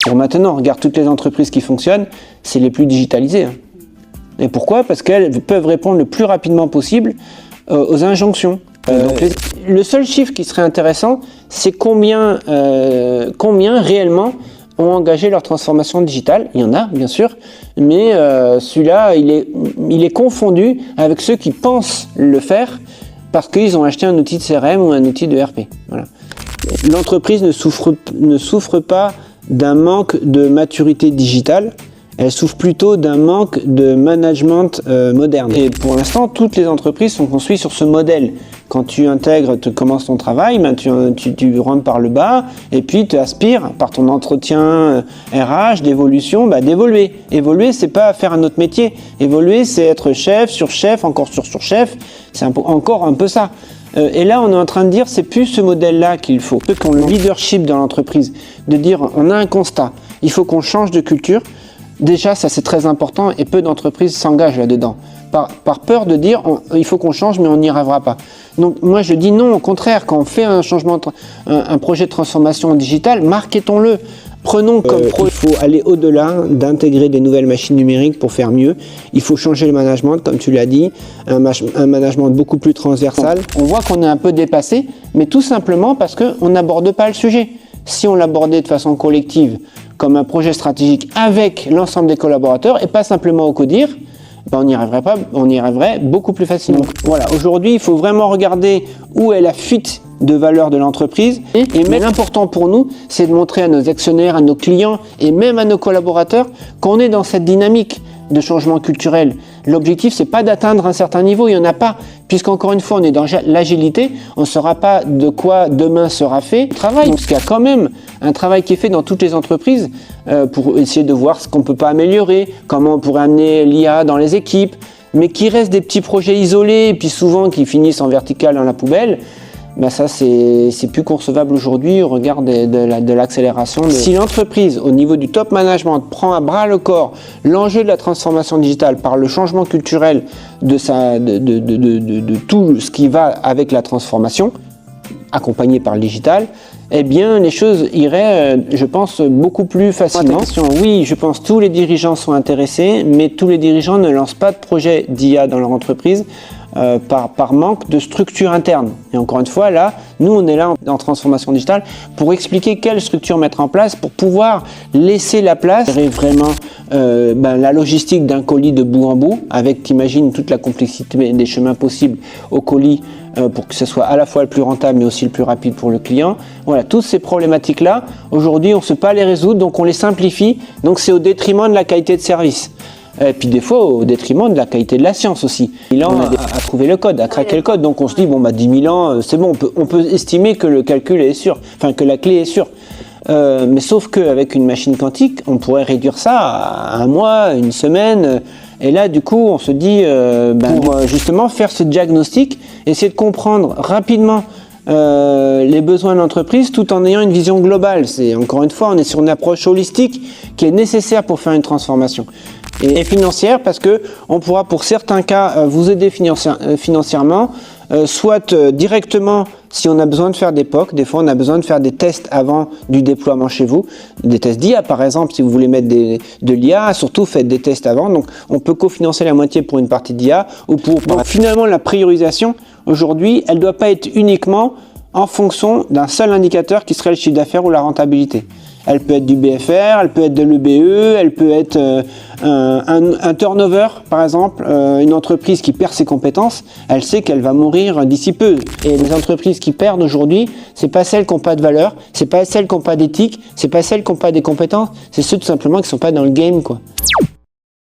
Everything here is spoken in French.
Pour maintenant, regarde toutes les entreprises qui fonctionnent, c'est les plus digitalisées. Et pourquoi? Parce qu'elles peuvent répondre le plus rapidement possible aux injonctions. Donc le seul chiffre qui serait intéressant, c'est combien réellement ont engagé leur transformation digitale. Il y en a, bien sûr, mais celui-là, il est confondu avec ceux qui pensent le faire parce qu'ils ont acheté un outil de CRM ou un outil de RP. Voilà. L'entreprise ne souffre pas d'un manque de maturité digitale, elle souffre plutôt d'un manque de management moderne. Et pour l'instant, toutes les entreprises sont construites sur ce modèle. Quand tu intègres, tu commences ton travail, ben tu rentres par le bas et puis tu aspires par ton entretien RH d'évolution, d'évoluer. Évoluer, c'est pas faire un autre métier. Évoluer, c'est être chef, sur-chef, encore sur-chef. C'est encore un peu ça. Et là, on est en train de dire, c'est plus ce modèle-là qu'il faut. Ceux qui ont le leadership dans l'entreprise, de dire, on a un constat, il faut qu'on change de culture. Déjà, ça c'est très important et peu d'entreprises s'engagent là-dedans. Par peur de dire, il faut qu'on change, mais on n'y arrivera pas. Donc moi je dis non, au contraire, quand on fait un changement, un projet de transformation digitale, marketons-le. Prenons comme il faut aller au-delà d'intégrer des nouvelles machines numériques pour faire mieux. Il faut changer le management, comme tu l'as dit, un management beaucoup plus transversal. On voit qu'on est un peu dépassé, mais tout simplement parce qu'on n'aborde pas le sujet. Si on l'abordait de façon collective, comme un projet stratégique avec l'ensemble des collaborateurs et pas simplement au codir, on y arriverait beaucoup plus facilement. Donc, voilà, aujourd'hui, il faut vraiment regarder où est la fuite de valeur de l'entreprise. Mais l'important pour nous, c'est de montrer à nos actionnaires, à nos clients et même à nos collaborateurs qu'on est dans cette dynamique de changement culturel. L'objectif, c'est pas d'atteindre un certain niveau, il n'y en a pas, puisqu'encore une fois, on est dans l'agilité, on ne saura pas de quoi demain sera fait le travail. Parce qu'il y a quand même un travail qui est fait dans toutes les entreprises pour essayer de voir ce qu'on ne peut pas améliorer, comment on pourrait amener l'IA dans les équipes, mais qui restent des petits projets isolés, et puis souvent qui finissent en vertical dans la poubelle. Ça, c'est plus concevable aujourd'hui au regard de l'accélération. Si l'entreprise, au niveau du top management, prend à bras le corps l'enjeu de la transformation digitale par le changement culturel de tout ce qui va avec la transformation, accompagné par le digital, eh bien, les choses iraient, je pense, beaucoup plus facilement. Oui, je pense que tous les dirigeants sont intéressés, mais tous les dirigeants ne lancent pas de projet d'IA dans leur entreprise par manque de structure interne. Et encore une fois, là, nous, on est là en transformation digitale pour expliquer quelle structure mettre en place pour pouvoir laisser la place, vraiment la logistique d'un colis de bout en bout, avec, t'imagines, toute la complexité des chemins possibles au colis pour que ce soit à la fois le plus rentable mais aussi le plus rapide pour le client. Voilà, toutes ces problématiques-là, aujourd'hui, on ne sait pas les résoudre, donc on les simplifie, donc c'est au détriment de la qualité de service. Et puis des fois au détriment de la qualité de la science aussi. 10 000 ans à trouver le code, à craquer le code, donc on se dit, 10 000 ans, c'est bon, on peut estimer que le calcul est sûr, enfin que la clé est sûre. Mais sauf qu'avec une machine quantique, on pourrait réduire ça à un mois, une semaine. Et là, du coup, on se dit, pour justement faire ce diagnostic, essayer de comprendre rapidement les besoins de l'entreprise tout en ayant une vision globale. Encore une fois, on est sur une approche holistique qui est nécessaire pour faire une transformation. Et financière, parce que on pourra pour certains cas vous aider financièrement, soit directement si on a besoin de faire des POC, des fois on a besoin de faire des tests avant du déploiement chez vous, des tests d'IA par exemple, si vous voulez mettre de l'IA, surtout faites des tests avant, donc on peut cofinancer la moitié pour une partie d'IA, ou pour finalement la priorisation, aujourd'hui, elle ne doit pas être uniquement en fonction d'un seul indicateur qui serait le chiffre d'affaires ou la rentabilité. Elle peut être du BFR, elle peut être de l'EBE, elle peut être un turnover, par exemple. Une entreprise qui perd ses compétences, elle sait qu'elle va mourir d'ici peu. Et les entreprises qui perdent aujourd'hui, c'est pas celles qui n'ont pas de valeur, c'est pas celles qui n'ont pas d'éthique, c'est pas celles qui n'ont pas des compétences, c'est ceux tout simplement qui ne sont pas dans le game, quoi.